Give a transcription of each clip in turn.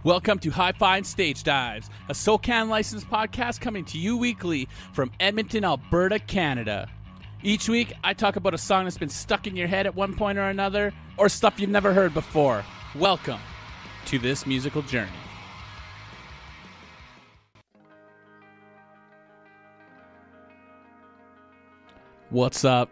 Welcome to Hi-Fi and Stage Dives, a SoCan licensed podcast coming to you weekly from Edmonton, Alberta, Canada. Each week, I talk about a song that's been stuck in your head at one point or another, or stuff you've never heard before. Welcome to this musical journey. What's up,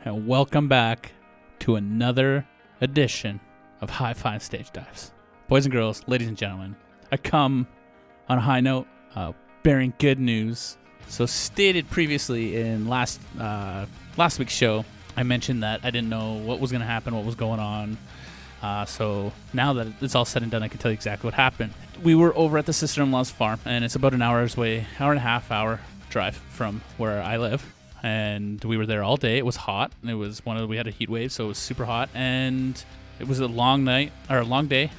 and welcome back to another edition of Hi-Fi and Stage Dives. Boys and girls, ladies and gentlemen, I come on a high note, bearing good news. So stated previously in last week's show, I mentioned that I didn't know what was going to happen, what was going on. So now that it's all said and done, I can tell you exactly what happened. We were over at the sister-in-law's farm, and it's about an hour and a half drive from where I live. And we were there all day. It was hot. It was we had a heat wave, so it was super hot. And it was a long day,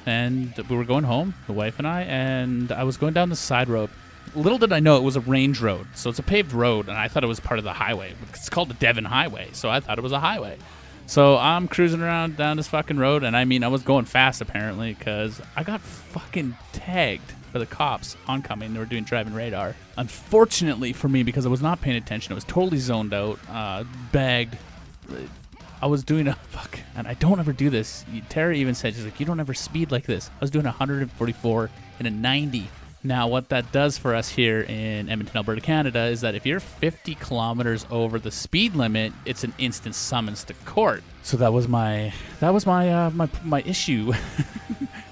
and we were going home, the wife and I was going down the side road. Little did I know it was a range road, so it's a paved road, and I thought it was part of the highway. It's called the Devon Highway, so I thought it was a highway. So I'm cruising around down this fucking road, and I was going fast apparently, because I got fucking tagged by the cops oncoming. They were doing driving radar. Unfortunately for me, because I was not paying attention, I was totally zoned out, bagged. I was doing and I don't ever do this. Tara even said, she's like, you don't ever speed like this. I was doing 144 in a 90. Now, what that does for us here in Edmonton, Alberta, Canada, is that if you're 50 kilometers over the speed limit, it's an instant summons to court. So that was my issue.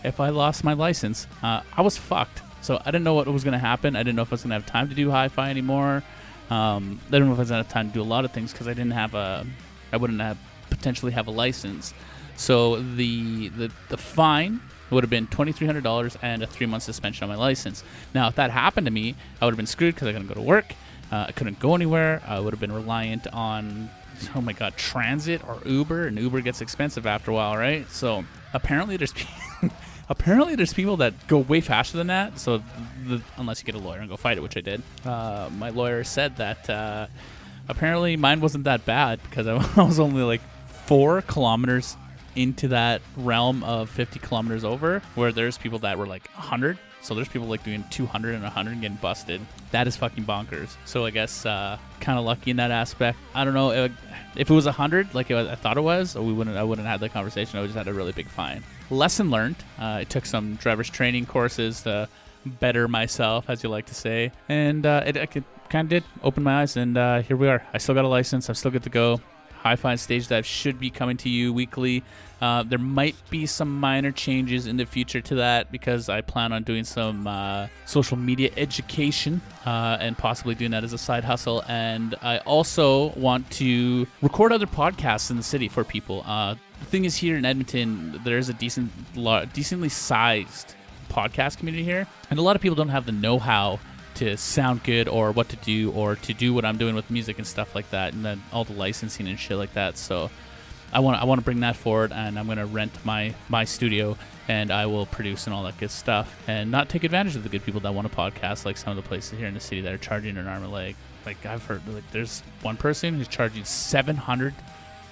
If I lost my license, I was fucked. So I didn't know what was going to happen. I didn't know if I was going to have time to do hi-fi anymore. I didn't know if I was going to have time to do a lot of things because I wouldn't potentially have a license. So the fine would have been $2,300 and a 3-month suspension on my license. Now, if that happened to me, I would have been screwed because I couldn't go to work. I couldn't go anywhere. I would have been reliant on, transit or Uber, and Uber gets expensive after a while, right? So apparently there's people that go way faster than that. So unless you get a lawyer and go fight it, which I did. My lawyer said that apparently mine wasn't that bad because I was only like 4 kilometers into that realm of 50 kilometers over, where there's people that were like 100. So there's people like doing 200 and 100 and getting busted. That is fucking bonkers. So I guess kind of lucky in that aspect. I don't know if it was 100 like I thought it was. I wouldn't have had that conversation. I would just had a really big fine. Lesson learned. I took some driver's training courses to better myself, as you like to say, and it kind of did open my eyes. And here we are. I still got a license. I'm still good to go. Hi-Fi and Stage Dive should be coming to you weekly. There might be some minor changes in the future to that because I plan on doing some social media education and possibly doing that as a side hustle. And I also want to record other podcasts in the city for people. The thing is, here in Edmonton, there's a decently sized podcast community here, and a lot of people don't have the know-how to sound good or what to do or to do what I'm doing with music and stuff like that, and then all the licensing and shit like that. So I want to bring that forward, and I'm going to rent my studio, and I will produce and all that good stuff, and not take advantage of the good people that want to podcast, like some of the places here in the city that are charging an arm and leg. Like I've heard, like there's one person who's charging $700,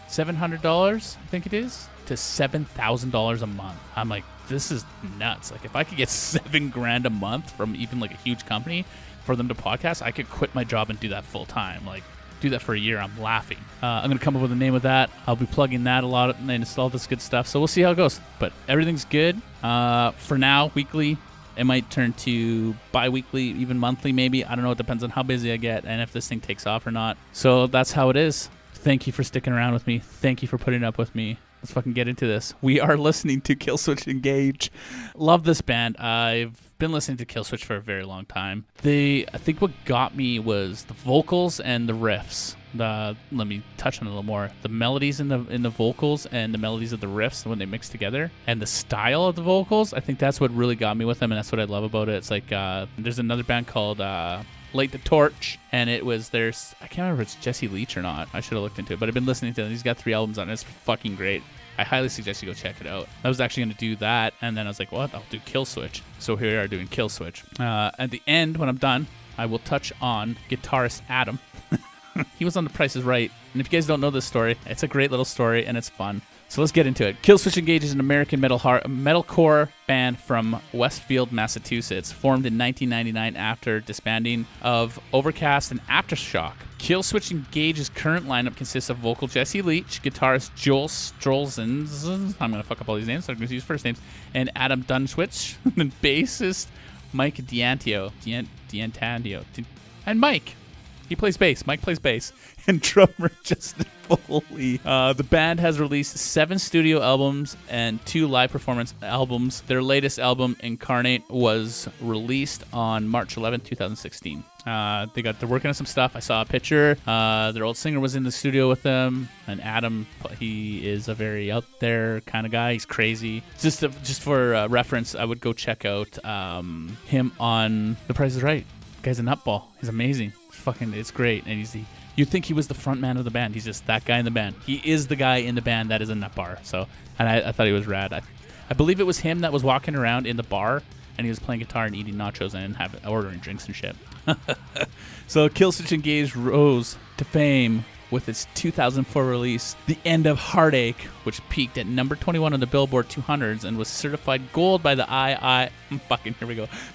I think it is, to $7,000 a month. I'm like, this is nuts. Like if I could get $7,000 a month from even like a huge company for them to podcast, I could quit my job and do that full time. Like do that for a year. I'm laughing. I'm gonna come up with a name of that. I'll be plugging that a lot and install this good stuff. So we'll see how it goes. But everything's good. For now, weekly. It might turn to bi-weekly, even monthly maybe. I don't know. It depends on how busy I get and if this thing takes off or not. So that's how it is. Thank you for sticking around with me. Thank you for putting up with me. Let's fucking get into this. We are listening to Killswitch Engage. Love this band. I've been listening to Killswitch for a very long time. I think what got me was the vocals and the riffs. Let me touch on it a little more. The melodies in the vocals and the melodies of the riffs when they mix together, and the style of the vocals. I think that's what really got me with them, and that's what I love about it. It's like there's another band called Light the Torch, and I can't remember if it's Jesse Leach or not. I should have looked into it, but I've been listening to it. He's got 3 albums on it. It's fucking great. I highly suggest you go check it out. I was actually going to do that, and then I was like, what? I'll do Killswitch. So here we are doing Killswitch. At the end, when I'm done, I will touch on guitarist Adam. He was on The Price is Right, and if you guys don't know this story, it's a great little story, and it's fun. So let's get into it. Killswitch Engage is an American metalcore band from Westfield, Massachusetts, formed in 1999 after disbanding of Overcast and Aftershock. Killswitch Engage's current lineup consists of vocal Jesse Leach, guitarist Joel Strolzens, I'm going to fuck up all these names, so I'm going to use first names, and Adam Dunswich, and bassist Mike D'Antanio, and Mike. He plays bass. Mike plays bass. And drummer Justin Foley. The band has released 7 studio albums and 2 live performance albums. Their latest album, Incarnate, was released on March 11, 2016. They're working on some stuff. I saw a picture. Their old singer was in the studio with them. And Adam, he is a very out there kind of guy. He's crazy. Just for reference, I would go check out him on The Price is Right. The guy's a nutball. He's amazing. It's great. And you'd think he was the front man of the band. He's just that guy in the band. He is the guy in the band that is a nut bar. So, and I thought he was rad. I believe it was him that was walking around in the bar and he was playing guitar and eating nachos and ordering drinks and shit. So Killswitch Engage rose to fame with its 2004 release, The End of Heartache, which peaked at number 21 on the Billboard 200s and was certified gold by the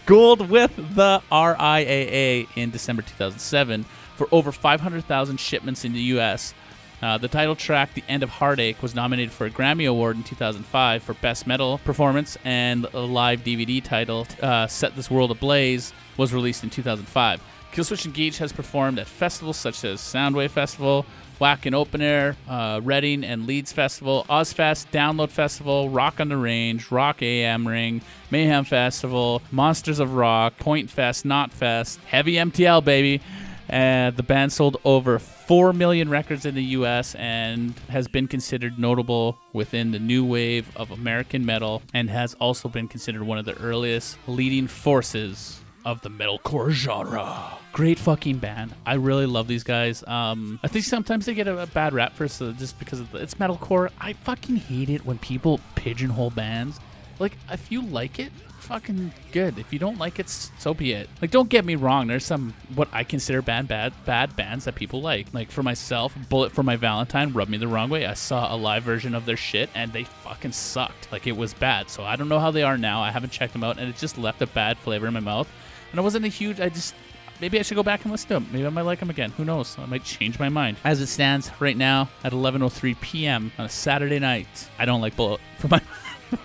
gold with the RIAA in December 2007 for over 500,000 shipments in the U.S. The title track, The End of Heartache, was nominated for a Grammy Award in 2005 for Best Metal Performance, and a live DVD title, Set This World Ablaze, was released in 2005. Killswitch Engage has performed at festivals such as Soundwave Festival, Wacken Open Air, Reading and Leeds Festival, Ozfest, Download Festival, Rock on the Range, Rock AM Ring, Mayhem Festival, Monsters of Rock, Point Fest, Knotfest, Heavy MTL, baby. The band sold over 4 million records in the U.S. and has been considered notable within the new wave of American metal, and has also been considered one of the earliest leading forces of the metalcore genre. Great fucking band. I really love these guys. I think sometimes they get a bad rap for just because it's metalcore. I fucking hate it when people pigeonhole bands. Like, if you like it, fucking good. If you don't like it, so be it. Like, don't get me wrong. There's some what I consider bad bands that people like. Like, for myself, Bullet for My Valentine rubbed me the wrong way. I saw a live version of their shit and they fucking sucked. Like, it was bad. So I don't know how they are now. I haven't checked them out, and it just left a bad flavor in my mouth. And I wasn't maybe I should go back and listen to them. Maybe I might like them again. Who knows? I might change my mind. As it stands right now at 11:03 p.m. on a Saturday night, I don't like Bullet for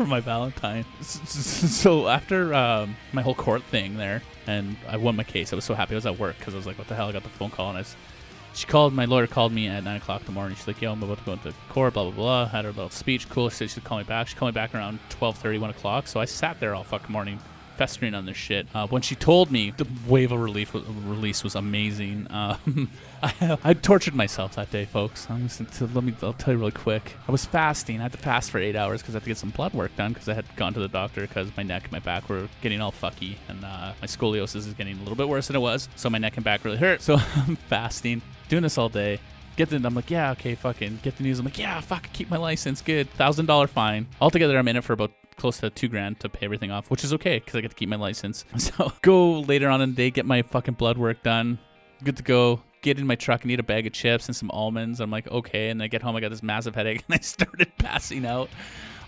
my Valentine. So after my whole court thing there, and I won my case, I was so happy. I was at work because I was like, what the hell? I got the phone call, and my lawyer called me at 9 o'clock in the morning. She's like, yo, I'm about to go into court, blah, blah, blah. Had her little speech. Cool. She said she'd call me back. She called me back around 12:30, 1 o'clock. So I sat there all fucking morning festering on this shit. When she told me, the wave of release was amazing. I tortured myself that day, folks. I'll tell you really quick. I was fasting. I had to fast for 8 hours because I had to get some blood work done because I had gone to the doctor because my neck and my back were getting all fucky, and my scoliosis is getting a little bit worse than it was, so my neck and back really hurt. So I'm fasting, doing this all day. I'm like, yeah, okay, fucking get the news. I'm like, yeah, fuck, keep my license, good. $1,000 fine. Altogether, I'm in it for about close to $2,000 to pay everything off, which is okay because I get to keep my license. So go later on in the day, get my fucking blood work done. Good to go. Get in my truck and eat a bag of chips and some almonds. I'm like, okay. And I get home, I got this massive headache, and I started passing out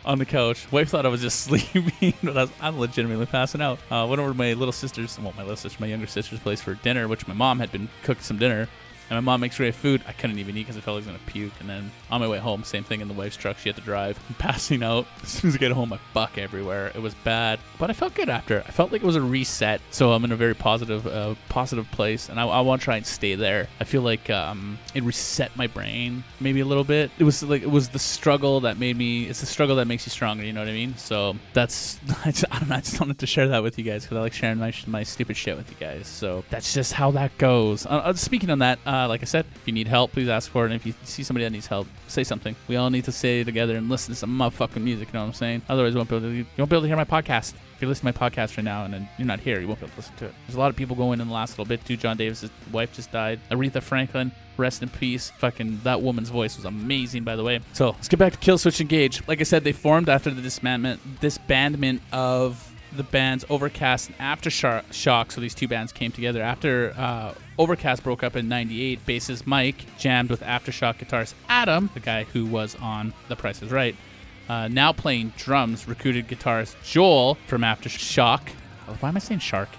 on the couch. Wife thought I was just sleeping, but I'm legitimately passing out. Went over to my younger sister's place for dinner, which my mom had been cooking some dinner. And my mom makes great food. I couldn't even eat because I felt like I was going to puke. And then on my way home, same thing in the wife's truck. She had to drive. I'm passing out. As soon as I get home, I buck everywhere. It was bad. But I felt good after. I felt like it was a reset. So I'm in a very positive place. And I want to try and stay there. I feel like it reset my brain maybe a little bit. It was the struggle that made me... It's the struggle that makes you stronger, you know what I mean? So that's... I just wanted to share that with you guys because I like sharing my stupid shit with you guys. So that's just how that goes. Speaking on that... like I said, if you need help, please ask for it. And if you see somebody that needs help, say something. We all need to stay together and listen to some motherfucking music, you know what I'm saying? Otherwise, you won't be able to hear my podcast. If you listen to my podcast right now and then you're not here, you won't be able to listen to it. There's a lot of people going in the last little bit, too. John Davis' wife just died. Aretha Franklin, rest in peace. Fucking that woman's voice was amazing, by the way. So let's get back to Killswitch Engage. Like I said, they formed after the disbandment of the bands Overcast and Aftershock. So these two bands came together after Overcast broke up in 98. Bassist Mike jammed with Aftershock guitarist Adam, the guy who was on The Price is Right. Now playing drums, recruited guitarist Joel from Aftershock. Why am I saying Shark?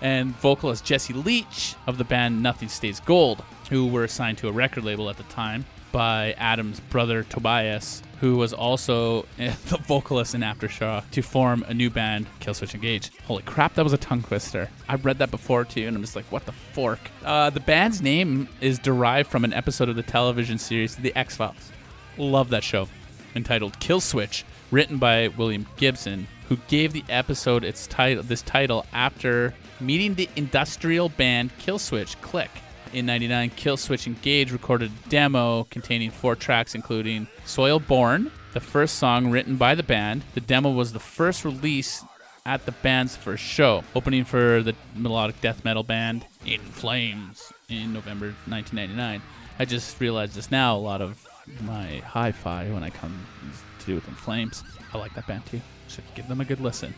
And vocalist Jesse Leach of the band Nothing Stays Gold, who were assigned to a record label at the time by Adam's brother Tobias, who was also the vocalist in Aftershock, to form a new band, Killswitch Engage. Holy crap, that was a tongue twister. I've read that before too, and I'm just like, what the fork? The band's name is derived from an episode of the television series The X-Files. Love that show. Entitled Killswitch, written by William Gibson, who gave the episode this title after meeting the industrial band Killswitch Click. In 99, Killswitch Engage recorded a demo containing 4 tracks, including Soil Born, the first song written by the band. The demo was the first release at the band's first show, opening for the melodic death metal band In Flames in November 1999. I just realized this now, a lot of my hi-fi when I come to do with In Flames. I like that band too. Should give them a good listen.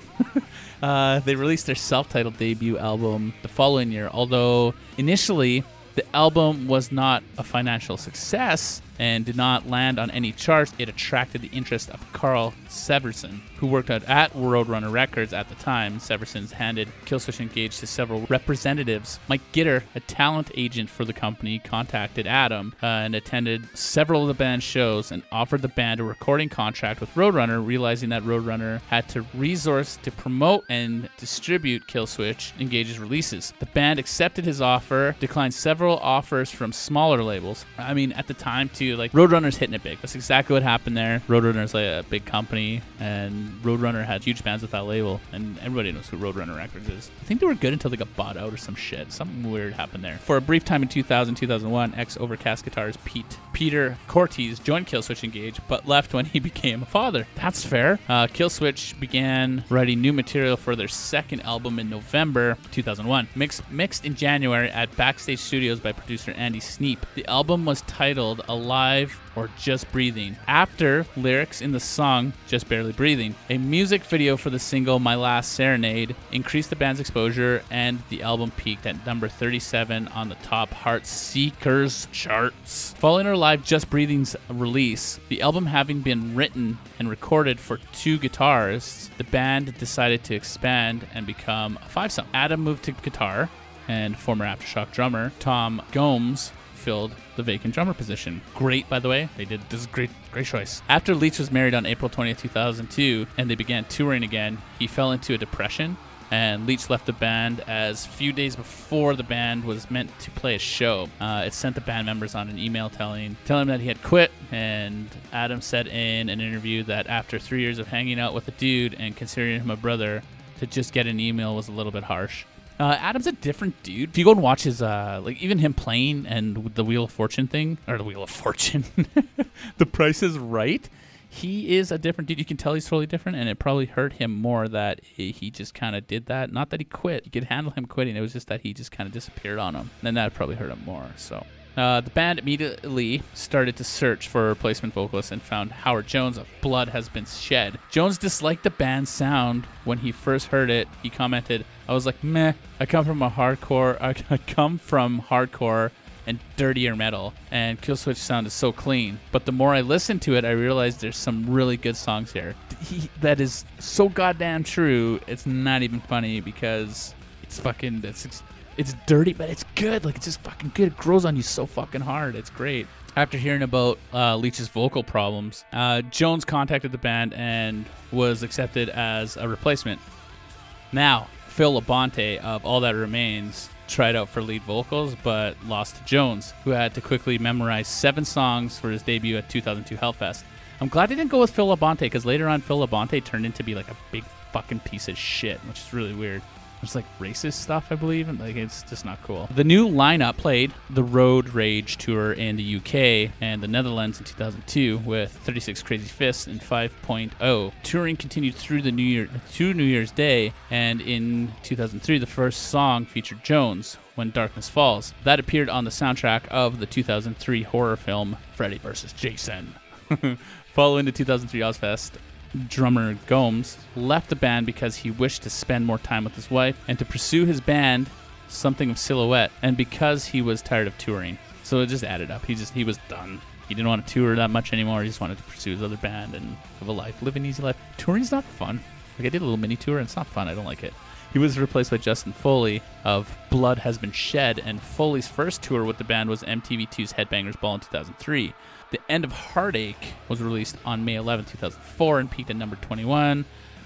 They released their self-titled debut album the following year, although initially the album was not a financial success and did not land on any charts. It attracted the interest of Carl Severson, who worked at Roadrunner Records at the time. Severson handed Killswitch Engage to several representatives. Mike Gitter, a talent agent for the company, contacted Adam and attended several of the band's shows and offered the band a recording contract with Roadrunner, realizing that Roadrunner had to resource to promote and distribute Killswitch Engage's releases. The band accepted his offer, declined several offers from smaller labels. I mean, at the time too, like, Roadrunner's hitting it big. That's exactly what happened there. Roadrunner's like a big company, and Roadrunner had huge bands with that label, and everybody knows who Roadrunner Records is. I think they were good until they got bought out or some shit. Something weird happened there. For a brief time in 2000-2001, ex-Overcast guitarist Peter Cortez joined Killswitch Engage, but left when he became a father. That's fair. Killswitch began writing new material for their second album in November 2001, mixed in January at Backstage Studios by producer Andy Sneap. The album was titled Alive or Just Breathing, after lyrics in the song Just Barely Breathing. A music video for the single My Last Serenade increased the band's exposure, and the album peaked at number 37 on the top Heartseekers charts. Following our live Just Breathing's release, the album having been written and recorded for 2 guitarists, the band decided to expand and become a 5-song. Adam moved to guitar, and former Aftershock drummer Tom Gomes filled the vacant drummer position. Great, by the way. They did this great choice. After Leach was married on April 20th, 2002, and they began touring again, he fell into a depression, and Leach left the band as few days before the band was meant to play a show. It sent the band members on an email telling him that he had quit, and Adam said in an interview that after 3 years of hanging out with a dude and considering him a brother, to just get an email was a little bit harsh. Adam's a different dude. If you go and watch his, like, even him playing and the Wheel of Fortune thing, or the Wheel of Fortune, The Price is Right, he is a different dude. You can tell he's totally different, and it probably hurt him more that he just kind of did that. Not that he quit. You could handle him quitting. It was just that he just kind of disappeared on him, and that probably hurt him more, so... The band immediately started to search for a replacement vocalist and found Howard Jones of Blood Has Been Shed. Jones disliked the band's sound when he first heard it. He commented, "I was like, meh, I come from hardcore and dirtier metal, and Killswitch sound is so clean. But the more I listened to it, I realized there's some really good songs here." That is so goddamn true. It's not even funny because it's fucking... It's dirty, but it's good. Like, it's just fucking good. It grows on you so fucking hard. It's great. After hearing about Leach's vocal problems, Jones contacted the band and was accepted as a replacement. Now, Phil Labonte of All That Remains tried out for lead vocals, but lost to Jones, who had to quickly memorize 7 songs for his debut at 2002 Hellfest. I'm glad they didn't go with Phil Labonte, because later on, Phil Labonte turned into be like a big fucking piece of shit, which is really weird. There's like racist stuff, I believe, and like it's just not cool. The new lineup played the Road Rage tour in the UK and the Netherlands in 2002 with 36 Crazy Fists and 5.0. Touring continued through the New Year's Day, and in 2003, the first song featured Jones, When Darkness Falls. That appeared on the soundtrack of the 2003 horror film Freddy vs. Jason. Following the 2003 Ozfest, drummer Gomes left the band because he wished to spend more time with his wife and to pursue his band something of Silhouette, and because he was tired of touring. So it just added up. He was done. He didn't want to tour that much anymore. He just wanted to pursue his other band and live a life, live an easy life. Touring's not fun. Like, I did a little mini tour, and it's not fun. I don't like it. He was replaced by Justin Foley of Blood Has Been Shed, and Foley's first tour with the band was MTV2's Headbangers Ball in 2003. The End of Heartache was released on May 11, 2004, and peaked at number 21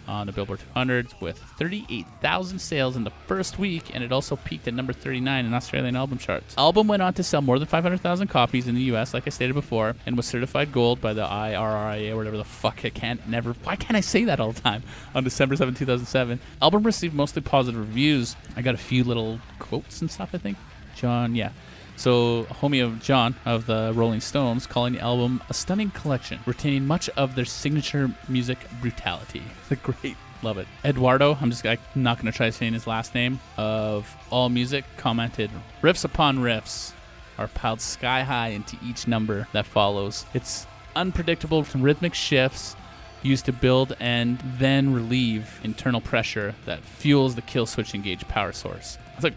on the Billboard 200 with 38,000 sales in the first week, and it also peaked at number 39 in Australian album charts. Album went on to sell more than 500,000 copies in the US, like I stated before, and was certified gold by the IRRIA or whatever the fuck. Why can't I say that all the time? On December 7, 2007. Album received mostly positive reviews. I got a few little quotes and stuff, I think. John, yeah. So, a homie of John of the Rolling Stones calling the album a stunning collection, retaining much of their signature music brutality. It's great. Love it. Eduardo, I'm not going to try saying his last name, of AllMusic commented, riffs upon riffs are piled sky high into each number that follows. It's unpredictable rhythmic shifts used to build and then relieve internal pressure that fuels the Killswitch engaged power source. It's like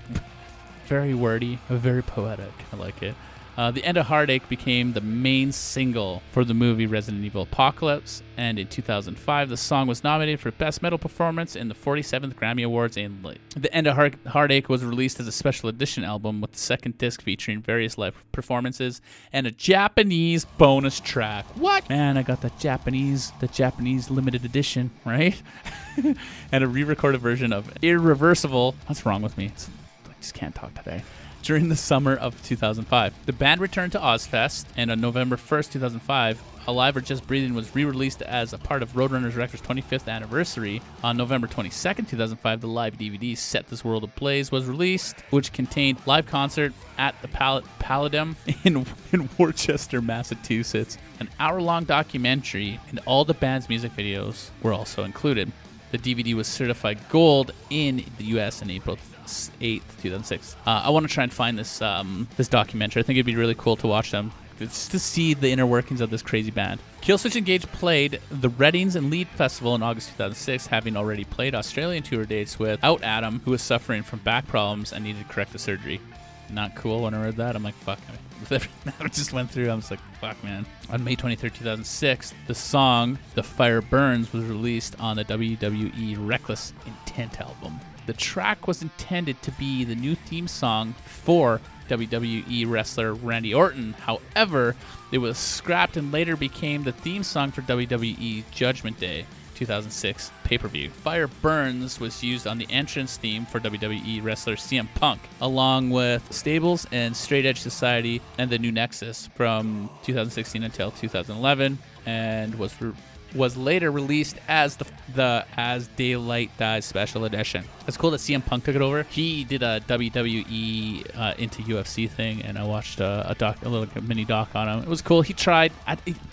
very wordy, very poetic. I like it. The End of Heartache became the main single for the movie Resident Evil Apocalypse, and in 2005, the song was nominated for Best Metal Performance in the 47th Grammy Awards. And The End of Heartache was released as a special edition album with the second disc featuring various live performances and a Japanese bonus track. What? Man, I got the Japanese limited edition, right? And a re-recorded version of Irreversible. What's wrong with me? Just can't talk today. During the summer of 2005. The band returned to Ozfest, and on November 1st, 2005, Alive or Just Breathing was re-released as a part of Roadrunners Records' 25th anniversary. On November 22nd, 2005, the live DVD Set This World Ablaze was released, which contained live concert at the Palladium in Worcester, Massachusetts. An hour-long documentary and all the band's music videos were also included. The DVD was certified gold in the U.S. in April 8th, 2006. I want to try and find this documentary. I think it'd be really cool to watch them, just to see the inner workings of this crazy band. Killswitch Engage played the Readings and Leeds Festival in August 2006, having already played Australian tour dates without Adam, who was suffering from back problems and needed corrective surgery. Not cool. When I read that, I'm like, fuck. I just went through. I was like, fuck, man. On May 23rd, 2006, the song The Fire Burns was released on the WWE Reckless Intent album. The track was intended to be the new theme song for WWE wrestler Randy Orton. However, it was scrapped and later became the theme song for WWE Judgment Day 2006 pay-per-view. Fire Burns was used on the entrance theme for WWE wrestler CM Punk, along with Stables and Straight Edge Society and the New Nexus from 2016 until 2011, and was later released as the As Daylight Dies special edition. It's cool that CM Punk took it over. He did a WWE into UFC thing, and I watched a little mini doc on him. It was cool. He tried.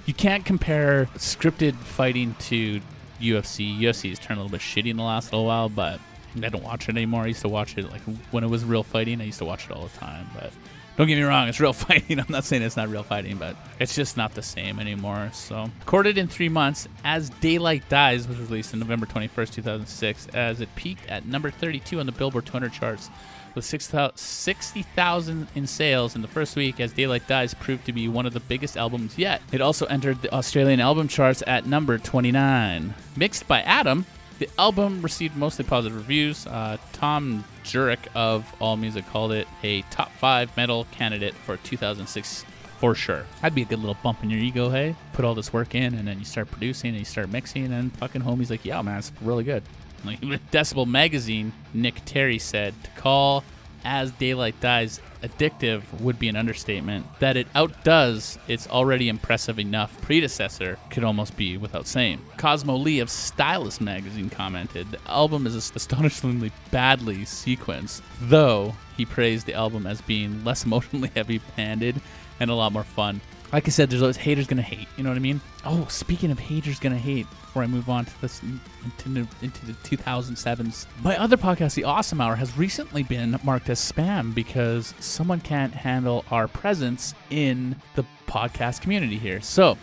You can't compare scripted fighting to UFC. UFC has turned a little bit shitty in the last little while, but I don't watch it anymore. I used to watch it like when it was real fighting. I used to watch it all the time, but don't get me wrong, it's real fighting. I'm not saying it's not real fighting, but it's just not the same anymore. So, recorded in 3 months, As Daylight Dies was released on November 21st, 2006, as it peaked at number 32 on the Billboard 200 charts. With 60,000 in sales in the first week, As Daylight Dies proved to be one of the biggest albums yet. It also entered the Australian album charts at number 29. Mixed by Adam, the album received mostly positive reviews. Tom Jurek of AllMusic called it a top 5 metal candidate for 2006 for sure. That'd be a good little bump in your ego, hey? Put all this work in, and then you start producing, and you start mixing, and fucking homie's like, yeah, man, it's really good. Like, Decibel Magazine, Nick Terry said, to call As Daylight Dies addictive would be an understatement. That it outdoes its already impressive enough predecessor could almost be without saying. Cosmo Lee of Stylist Magazine commented, the album is astonishingly badly sequenced, though he praised the album as being less emotionally heavy-handed and a lot more fun. Like I said, there's always haters gonna hate. You know what I mean? Oh, speaking of haters gonna hate, before I move on to this into the 2007s, my other podcast, The Awesome Hour, has recently been marked as spam because someone can't handle our presence in the podcast community here. So,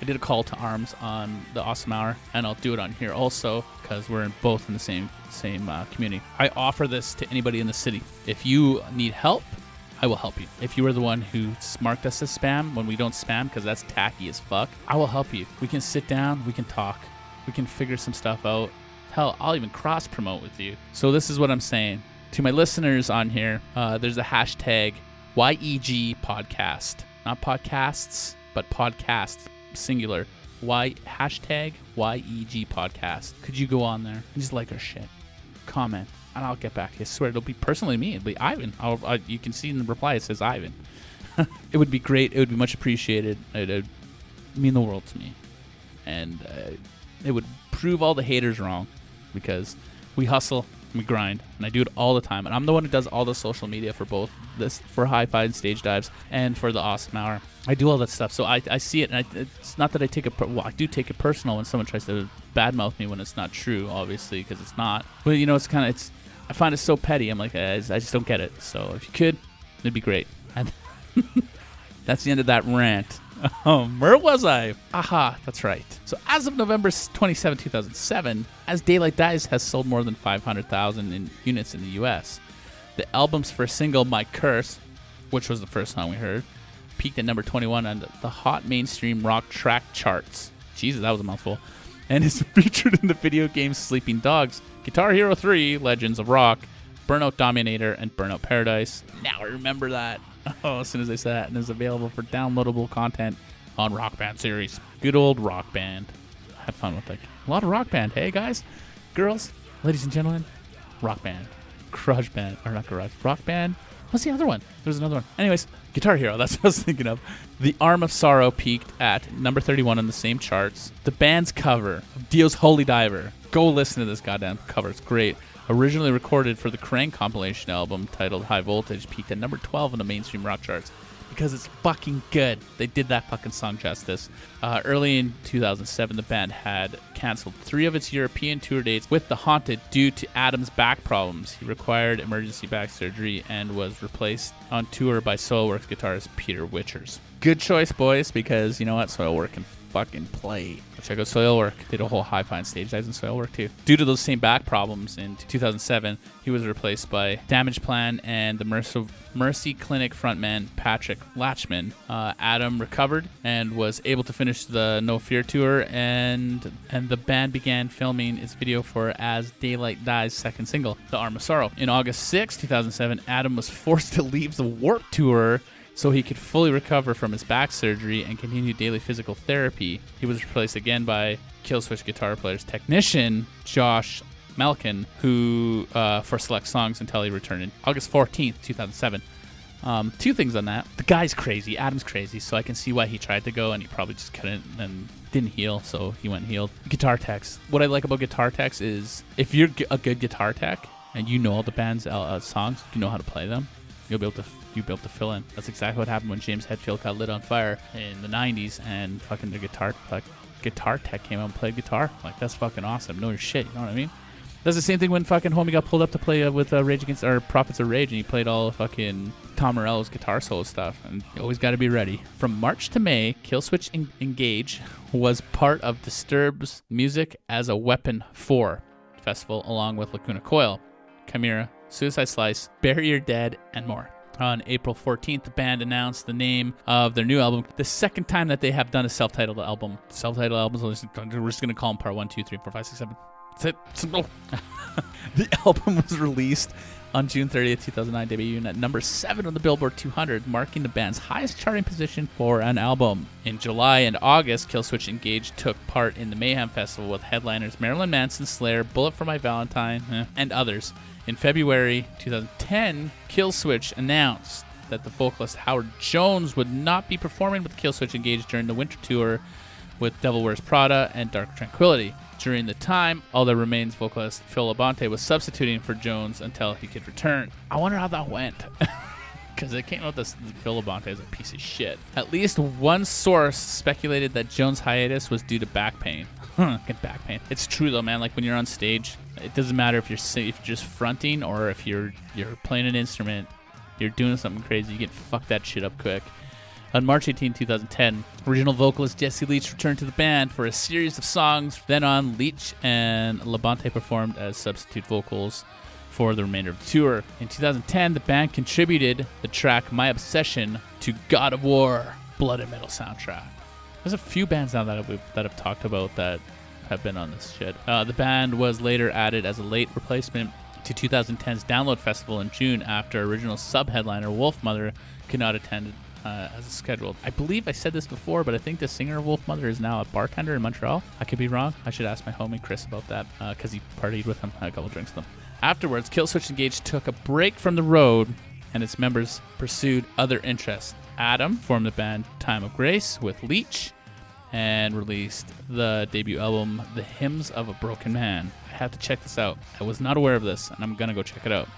I did a call to arms on the Awesome Hour, and I'll do it on here also because we're both in the same community. I offer this to anybody in the city. If you need help, I will help you. If you are the one who marked us as spam when we don't spam because that's tacky as fuck, I will help you. We can sit down, we can talk, we can figure some stuff out. Hell, I'll even cross promote with you. So this is what I'm saying to my listeners on here. There's a hashtag YEG podcast, not podcasts, but podcasts singular. Hashtag YEG podcast. Could you go on there and just like our shit, comment, and I'll get back to you. I swear it'll be personally me. It'll be Ivan. You can see in the reply it says Ivan. It would be great. It would be much appreciated. It would mean the world to me, and it would prove all the haters wrong because we hustle, we grind, and I do it all the time. And I'm the one who does all the social media for both this, for Hi-Fi and Stage Dives, and for the Awesome Hour. I do all that stuff, so I see it, and it's not that I take it. Well, I do take it personal when someone tries to badmouth me when it's not true, obviously, because it's not. But you know, I find it so petty. I'm like, I just don't get it. So if you could, it'd be great. And that's the end of that rant. Where was I? Aha, that's right. So as of November 27, 2007, As Daylight Dies has sold more than 500,000 units in the U.S. The album's first single, My Curse, which was the first song we heard, peaked at number 21 on the hot mainstream rock track charts. Jesus, that was a mouthful. And is featured in the video games Sleeping Dogs, Guitar Hero 3, Legends of Rock, Burnout Dominator, and Burnout Paradise. Now I remember that. Oh, as soon as I said that, and is available for downloadable content on Rock Band series. Good old Rock Band. Had fun with it. A lot of Rock Band. Hey, guys, girls, ladies and gentlemen, Rock Band. Garage Band. Or not Garage. Rock Band. What's the other one? There's another one. Anyways, Guitar Hero. That's what I was thinking of. The Arm of Sorrow peaked at number 31 on the same charts. The band's cover of Dio's Holy Diver. Go listen to this goddamn cover. It's great. Originally recorded for the Krang compilation album titled High Voltage, peaked at number 12 on the mainstream rock charts because it's fucking good. They did that fucking song justice. Early in 2007, the band had canceled 3 of its European tour dates with The Haunted due to Adam's back problems. He required emergency back surgery and was replaced on tour by Soilworks guitarist Peter Witchers. Good choice, boys, because you know what? Soilwork can fucking play. Check out Soilwork. Did a whole Hi-Fi and Stage Dives in Soilwork too. Due to those same back problems in 2007, he was replaced by Damage Plan and the Mercy Clinic frontman Patrick Latchman. Adam recovered and was able to finish the No Fear tour, and the band began filming its video for As Daylight Dies' second single, The Arm of Sorrow. In August 6, 2007, Adam was forced to leave the Warped Tour so he could fully recover from his back surgery and continue daily physical therapy. He was replaced again by Killswitch guitar player's technician, Josh Malkin, who for select songs until he returned in August 14th, 2007. 2 things on that. The guy's crazy. Adam's crazy, so I can see why he tried to go, and he probably just couldn't and didn't heal, so he went and healed. Guitar techs. What I like about guitar techs is if you're a good guitar tech and you know all the band's songs, you know how to play them, you'll be able to fill in. That's exactly what happened when James Hetfield got lit on fire in the 90s and fucking the guitar tech came out and played guitar. Like, that's fucking awesome. Know your shit, you know what I mean? That's the same thing when fucking Homie got pulled up to play with Rage Against, or Prophets of Rage, and he played all fucking Tom Morello's guitar solo stuff, and you always got to be ready. From March to May, Killswitch Engage was part of Disturbed's Music as a Weapon 4 festival, along with Lacuna Coil, Chimera, Suicide Slice, Bury Your Dead, and more. On April 14th, the band announced the name of their new album, the second time that they have done a self-titled album. Self-titled albums, we're just going to call them part 1, 2, 3, 4, 5, 6, 7. That's it. Simple. The album was released on June 30th, 2009, debuting at number 7 on the Billboard 200, marking the band's highest charting position for an album. In July and August, Killswitch Engage took part in the Mayhem Festival with headliners Marilyn Manson, Slayer, Bullet for My Valentine, and others. In February 2010, Killswitch announced that the vocalist Howard Jones would not be performing with Killswitch Engage during the winter tour with Devil Wears Prada and Dark Tranquillity. During the time, All That Remains vocalist Phil Labonte was substituting for Jones until he could return. I wonder how that went. Because it came out that Phil Labonte is a piece of shit. At least one source speculated that Jones' hiatus was due to back pain. Get back pain. It's true though, man. Like when you're on stage, it doesn't matter if you're just fronting or if you're playing an instrument, you're doing something crazy. You can fuck that shit up quick. On March 18, 2010, original vocalist Jesse Leach returned to the band for a series of songs. Then on, Leach and Labonte performed as substitute vocals for the remainder of the tour. In 2010, the band contributed the track My Obsession to God of War, Blood and Metal soundtrack. There's a few bands now that I've talked about that have been on this shit. The band was later added as a late replacement to 2010's Download Festival in June after original sub-headliner Wolfmother could not attend as scheduled. I believe I said this before, but I think the singer of Wolfmother is now a bartender in Montreal. I could be wrong. I should ask my homie Chris about that because he partied with him, had a couple drinks with him. Afterwards, Killswitch Engage took a break from the road and its members pursued other interests. Adam formed the band Time of Grace with Leach and released the debut album The Hymns of a Broken Man. I have to check this out. I was not aware of this, and I'm going to go check it out.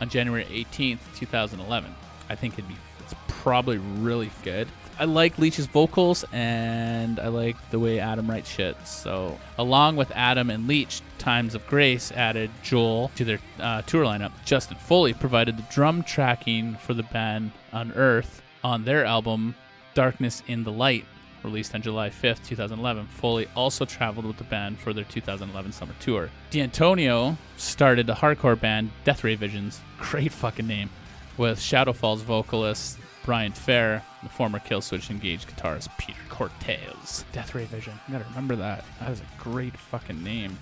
On January 18th, 2011. I think it's probably really good. I like Leach's vocals, and I like the way Adam writes shit. So, along with Adam and Leach, Times of Grace added Joel to their tour lineup. Justin Foley provided the drum tracking for the band Unearth on their album Darkness in the Light, released on July 5th, 2011. Foley also traveled with the band for their 2011 summer tour. D'Antonio started the hardcore band Death Ray Visions, great fucking name, with Shadowfall's vocalist Brian Fair, the former Killswitch Engage guitarist Peter Cortez. Death Ray Vision, I gotta remember that. That is a great fucking name.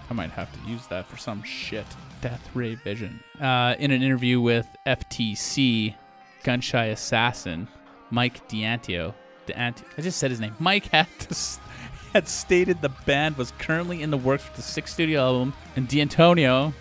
I might have to use that for some shit. Death Ray Vision. In an interview with FTC, Gunshy Assassin, Mike D'Antio, I just said his name. Mike had stated the band was currently in the works for the 6th studio album, and D'Antonio,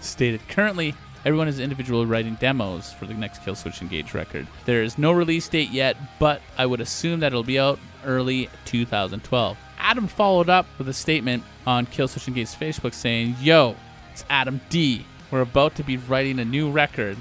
stated currently everyone is individually writing demos for the next Killswitch Engage record. There is no release date yet, but I would assume that it'll be out early 2012. Adam followed up with a statement on Killswitch Engage's Facebook saying, "Yo, it's Adam D. We're about to be writing a new record.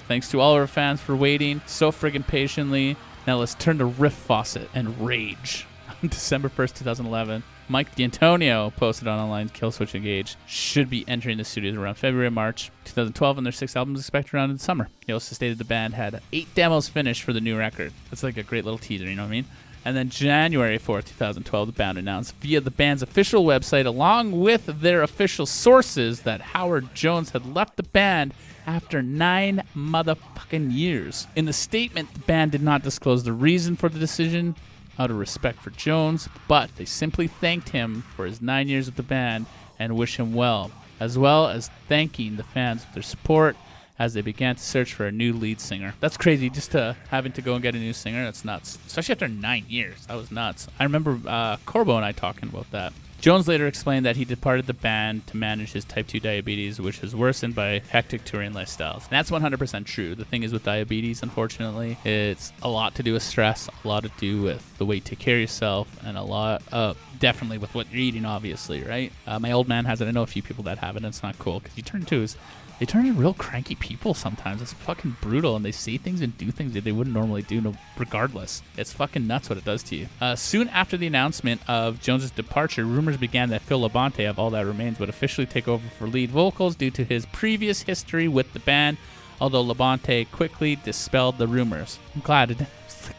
Thanks to all our fans for waiting so friggin' patiently. Now let's turn the riff faucet and rage." On December 1st, 2011, Mike D'Antonio posted on online Killswitch Engage should be entering the studios around February, March 2012, and their 6th album is expected around in the summer. He also stated the band had 8 demos finished for the new record. That's like a great little teaser, you know what I mean? And then January 4th, 2012, the band announced via the band's official website, along with their official sources, that Howard Jones had left the band after 9 motherfucking years. In the statement, the band did not disclose the reason for the decision out of respect for Jones, but they simply thanked him for his 9 years with the band and wish him well as thanking the fans for their support as they began to search for a new lead singer. That's crazy, just having to go and get a new singer. That's nuts, especially after 9 years. That was nuts. I remember Corbo and I talking about that. Jones later explained that he departed the band to manage his type 2 diabetes, which is worsened by hectic touring lifestyles. And that's 100% true. The thing is with diabetes, unfortunately, it's a lot to do with stress, a lot to do with the way you take care of yourself, and a lot definitely with what you're eating, obviously, right? My old man has it. I know a few people that have it, and it's not cool because they turn into real cranky people sometimes. It's fucking brutal, and they say things and do things that they wouldn't normally do regardless. It's fucking nuts what it does to you. Soon after the announcement of Jones's departure, rumors began that Phil Labonte of All That Remains would officially take over for lead vocals due to his previous history with the band, although Labonte quickly dispelled the rumors. I'm glad it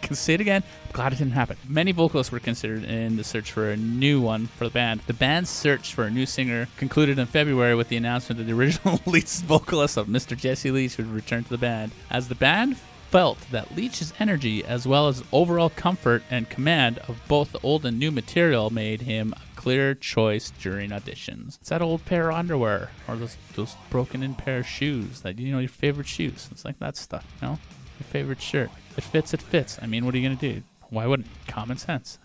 can say it again. I'm glad it didn't happen. Many vocalists were considered in the search for a new one for the band. The band's search for a new singer concluded in February with the announcement that the original lead vocalist of Mr. Jesse Leach would return to the band, as the band felt that Leach's energy as well as overall comfort and command of both the old and new material made him a clear choice during auditions. It's that old pair of underwear or those broken in pair of shoes that, you know, your favorite shoes. It's like that stuff, you know? Your favorite shirt. It fits, it fits. I mean, what are you going to do? Why wouldn't? Common sense.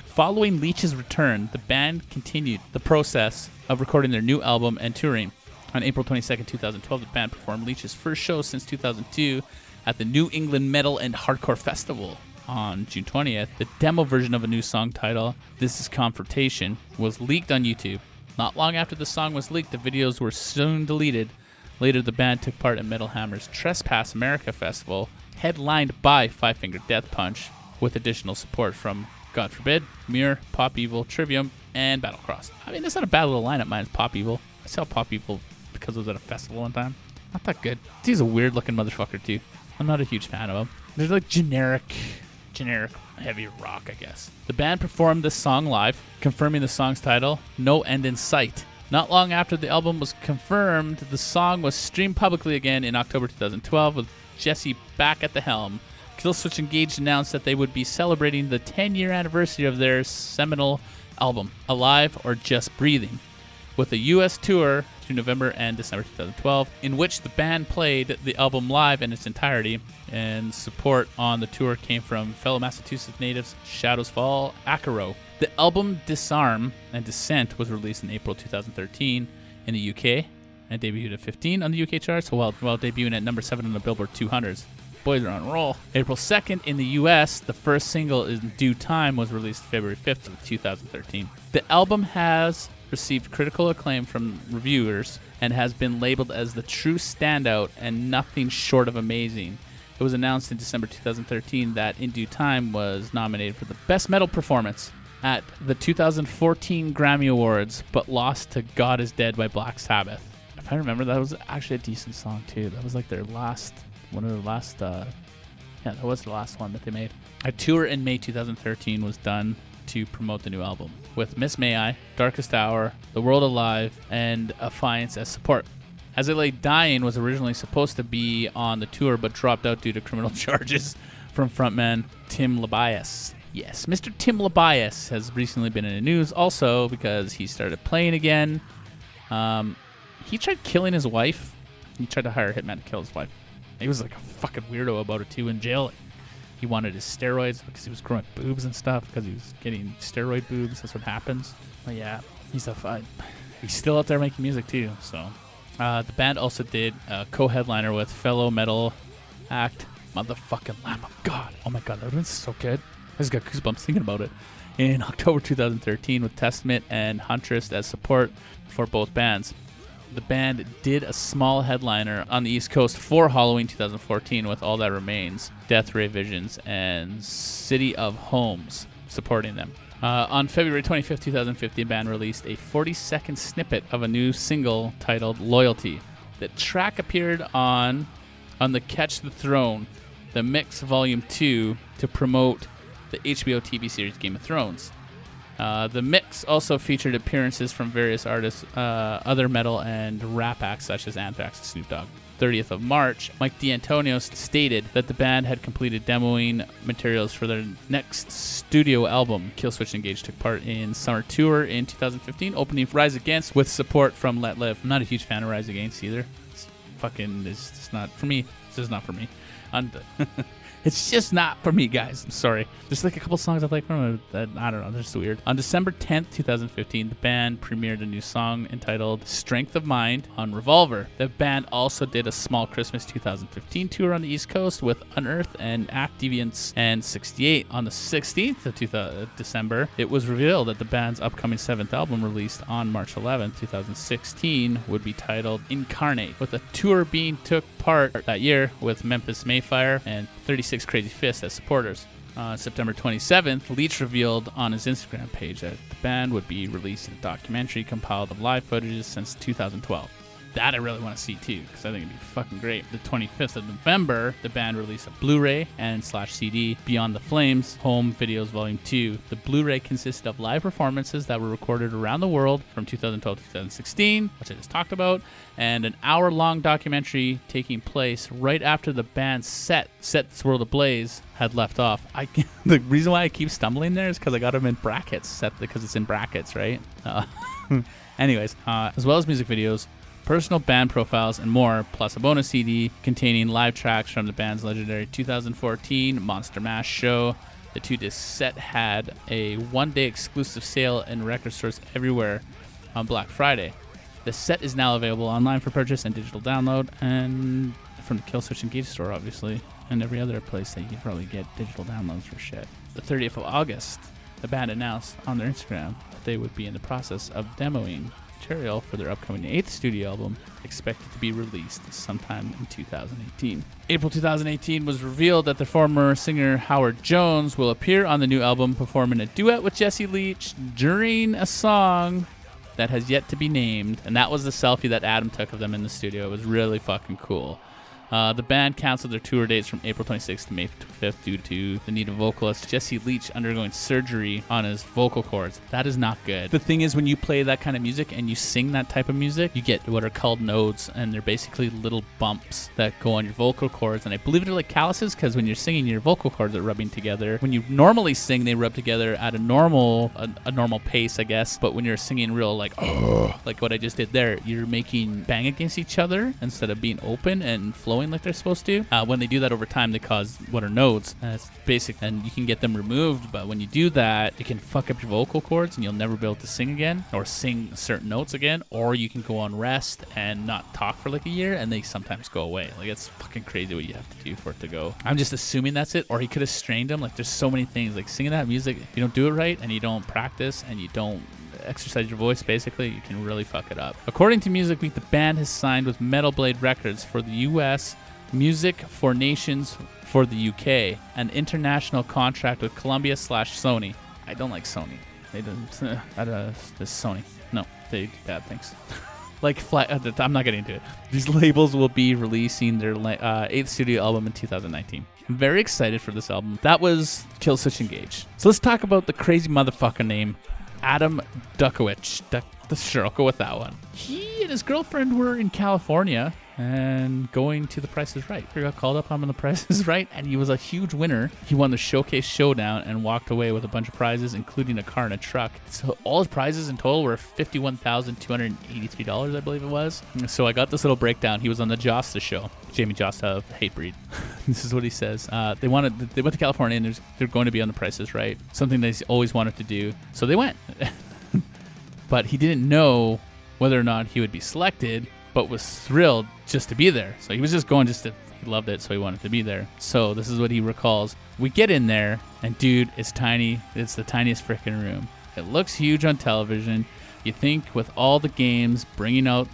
Following Leach's return, the band continued the process of recording their new album and touring. On April 22nd, 2012, the band performed Leach's first show since 2002 at the New England Metal and Hardcore Festival. On June 20th, the demo version of a new song titled This Is Confrontation was leaked on YouTube. Not long after the song was leaked, the videos were soon deleted. Later, the band took part in Metal Hammer's Trespass America Festival, headlined by Five Finger Death Punch, with additional support from God Forbid, Muir, Pop Evil, Trivium, and Battlecross. I mean, that's not a bad little lineup. Mine's Pop Evil. I saw Pop Evil because I was at a festival one time. Not that good. He's a weird looking motherfucker too. I'm not a huge fan of them. They're like generic heavy rock, I guess. The band performed this song live, confirming the song's title, No End in Sight. Not long after the album was confirmed, the song was streamed publicly again in October 2012 with Jesse back at the helm. Killswitch Engage announced that they would be celebrating the 10-year anniversary of their seminal album, Alive or Just Breathing, with a U.S. tour through November and December 2012, in which the band played the album live in its entirety, and support on the tour came from fellow Massachusetts natives Shadows Fall Akaro. The album Disarm and Descent was released in April 2013 in the UK and debuted at 15 on the UK charts, while debuting at number 7 on the Billboard 200s. Boys are on a roll. April 2nd in the US, the first single, In Due Time, was released February 5th of 2013. The album has received critical acclaim from reviewers and has been labeled as the true standout and nothing short of amazing. It was announced in December 2013 that In Due Time was nominated for the Best Metal Performance at the 2014 Grammy Awards, but lost to God Is Dead by Black Sabbath. If I remember, that was actually a decent song too. That was like their last, one of their last, that was the last one that they made. A tour in May 2013 was done to promote the new album, with Miss May I, Darkest Hour, The World Alive, and Affiance as support. As I Lay Dying was originally supposed to be on the tour, but dropped out due to criminal charges from frontman Tim Labias. Yes, Mr. Tim Labias has recently been in the news also because he started playing again. He tried killing his wife. He tried to hire a hitman to kill his wife. He was like a fucking weirdo about it too in jail. He wanted his steroids because he was growing boobs and stuff because he was getting steroid boobs. That's what happens. But yeah, he's still out there making music too. So the band also did a co-headliner with fellow metal act Motherfucking Lamb of God. Oh my God, that would have been so good. I just got goosebumps thinking about it. In October 2013 with Testament and Huntress as support for both bands. The band did a small headliner on the East Coast for Halloween 2014 with All That Remains, Death Ray Visions, and City of Homes supporting them. On February 25th, 2015, the band released a 40-second snippet of a new single titled Loyalty. The track appeared on the Catch the Throne, the Mix Volume 2, to promote the HBO TV series Game of Thrones. The mix also featured appearances from various artists, other metal and rap acts such as Anthrax and Snoop Dogg. 30th of March, Mike D'Antonio stated that the band had completed demoing materials for their next studio album. Killswitch Engage took part in summer tour in 2015, opening for Rise Against with support from Let Live. I'm not a huge fan of Rise Against either. It's just not for me. It's just not for me. It's just not for me, guys. I'm sorry. There's like a couple songs I like from it that, I don't know, they're just weird. On December 10th, 2015, the band premiered a new song entitled Strength of Mind on Revolver. The band also did a small Christmas 2015 tour on the East Coast with Unearth and Act Deviants and 68. On the 16th of December, it was revealed that the band's upcoming 7th album, released on March 11th, 2016, would be titled Incarnate, with a tour being took part that year with Memphis Mayfire and 36 Crazy Fists as supporters. September 27th, Leach revealed on his Instagram page that the band would be releasing a documentary compiled of live footages since 2012. That I really want to see too, because I think it'd be fucking great. The 25th of November, the band released a Blu-ray and /CD, Beyond the Flames, Home Videos Volume 2. The Blu-ray consisted of live performances that were recorded around the world from 2012 to 2016, which I just talked about, and an hour-long documentary taking place right after the band's set This World Ablaze had left off. The reason why I keep stumbling there is because I got them in brackets, because it's in brackets, right? Anyways, as well as music videos, personal band profiles, and more, plus a bonus CD containing live tracks from the band's legendary 2014 Monster Mash show. The 2-disc set had a one-day exclusive sale in record stores everywhere on Black Friday. The set is now available online for purchase and digital download, and from the Killswitch Engage store, obviously, and every other place that you can probably get digital downloads for shit. The 30th of August, the band announced on their Instagram that they would be in the process of demoing material for their upcoming 8th studio album, expected to be released sometime in 2018. April 2018 was revealed that the former singer Howard Jones will appear on the new album, performing a duet with Jesse Leach during a song that has yet to be named, and that was the selfie that Adam took of them in the studio. It was really fucking cool. The band canceled their tour dates from April 26th to May 5th due to the need of vocalist Jesse Leach undergoing surgery on his vocal cords. That is not good. The thing is, when you play that kind of music and you sing that type of music, you get what are called nodes, and they're basically little bumps that go on your vocal cords. And I believe they're like calluses, because when you're singing, your vocal cords are rubbing together. When you normally sing, they rub together at a normal pace, I guess. But when you're singing real like what I just did there, you're making bang against each other instead of being open and flowing like they're supposed to. When they do that over time, they cause what are nodes, and it's basic, and you can get them removed. But when you do that, it can fuck up your vocal cords and you'll never be able to sing again or sing certain notes again, or you can go on rest and not talk for like a year and they sometimes go away. Like, it's fucking crazy what you have to do for it to go. I'm just assuming that's it, or he could have strained them. Like, there's so many things, like singing that music, if you don't do it right and you don't practice and you don't exercise your voice, basically, you can really fuck it up. According to Music Week, the band has signed with Metal Blade Records for the US, Music for Nations for the UK, an international contract with Columbia/Sony. I don't like Sony. They don't. This Sony. No, they do bad things. Like, I'm not getting into it. These labels will be releasing their 8th studio album in 2019. I'm very excited for this album. That was Killswitch Engage. So let's talk about the crazy motherfucker named Adam Duckowich. Sure, I'll go with that one. He and his girlfriend were in California and going to The Price is Right. He got called up on The Price is Right, and he was a huge winner. He won the Showcase Showdown and walked away with a bunch of prizes, including a car and a truck. So all his prizes in total were $51,283, I believe it was. So I got this little breakdown. He was on the Josta show, Jamie Josta of Hatebreed. This is what he says. They went to California, and they're going to be on The Price is Right, something they always wanted to do. So they went. But he didn't know whether or not he would be selected, but was thrilled just to be there. So he was just going he loved it, so he wanted to be there. So this is what he recalls. We get in there, and dude, it's tiny. It's the tiniest freaking room. It looks huge on television. You think with all the games bringing out,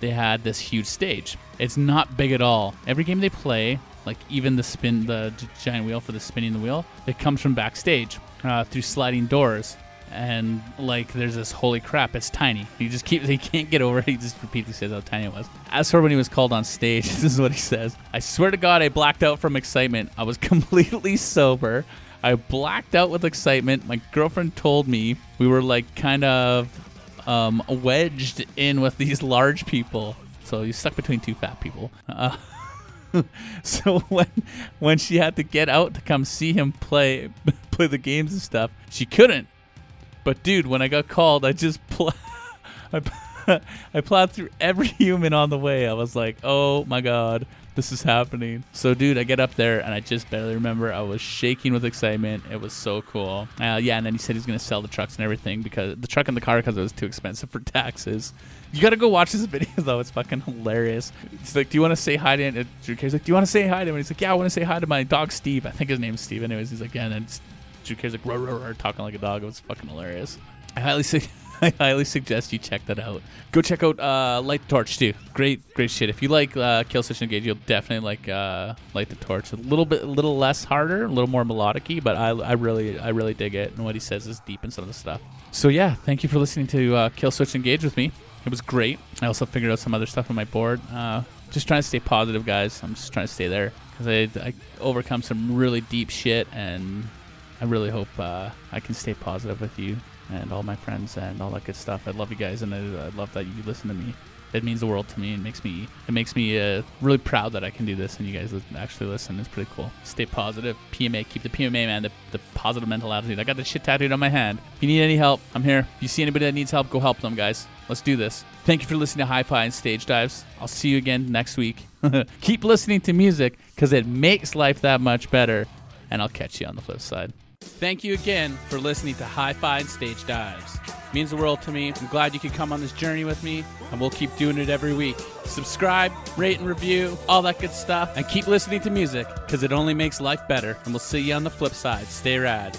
they had this huge stage. It's not big at all. Every game they play, like even the giant wheel for the spinning the wheel, it comes from backstage through sliding doors. And like, there's this, holy crap, it's tiny. He can't get over it. He just repeatedly says how tiny it was. As for when he was called on stage, this is what he says. I swear to God, I blacked out from excitement. I was completely sober. I blacked out with excitement. My girlfriend told me we were like kind of wedged in with these large people. So he's stuck between two fat people. So when she had to get out to come see him play the games and stuff, she couldn't. But dude, when I got called, I just I plowed through every human on the way. I was like, oh my God, this is happening. So dude, I get up there and I just barely remember. I was shaking with excitement. It was so cool. Yeah, and then he said he's going to sell the trucks and everything, because the truck and the car, because it was too expensive for taxes. You got to go watch this video, though. It's fucking hilarious. It's like, do you want to say hi to him? Drew Carey's like, do you want to say hi to him? And he's like, yeah, I want to say hi to my dog, Steve. I think his name's Steve. Anyways, he's like, yeah, and then Drew Carey's like, roar, roar, roar, talking like a dog. It was fucking hilarious. I highly suggest you check that out. Go check out Light the Torch too. Great shit. If you like Killswitch Engage, you'll definitely like Light the Torch. A little less harder, a little more melodic-y, but I really dig it. And what he says is deep in some of the stuff. So yeah, thank you for listening to Killswitch Engage with me. It was great. I also figured out some other stuff on my board. Just trying to stay positive, guys. I'm just trying to stay there, because I overcome some really deep shit, and I really hope I can stay positive with you and all my friends and all that good stuff. I love you guys, and I love that you listen to me. It means the world to me. It makes me really proud that I can do this, and you guys actually listen. It's pretty cool. Stay positive. PMA, keep the PMA, man. The positive mental attitude. I got the shit tattooed on my hand. If you need any help, I'm here. If you see anybody that needs help, go help them, guys. Let's do this. Thank you for listening to Hi-Fi and Stage Dives. I'll see you again next week. Keep listening to music, because it makes life that much better, and I'll catch you on the flip side. Thank you again for listening to Hi-Fi and Stage Dives. It means the world to me. I'm glad you could come on this journey with me, and we'll keep doing it every week. Subscribe, rate and review, all that good stuff, and keep listening to music, because it only makes life better. And we'll see you on the flip side. Stay rad.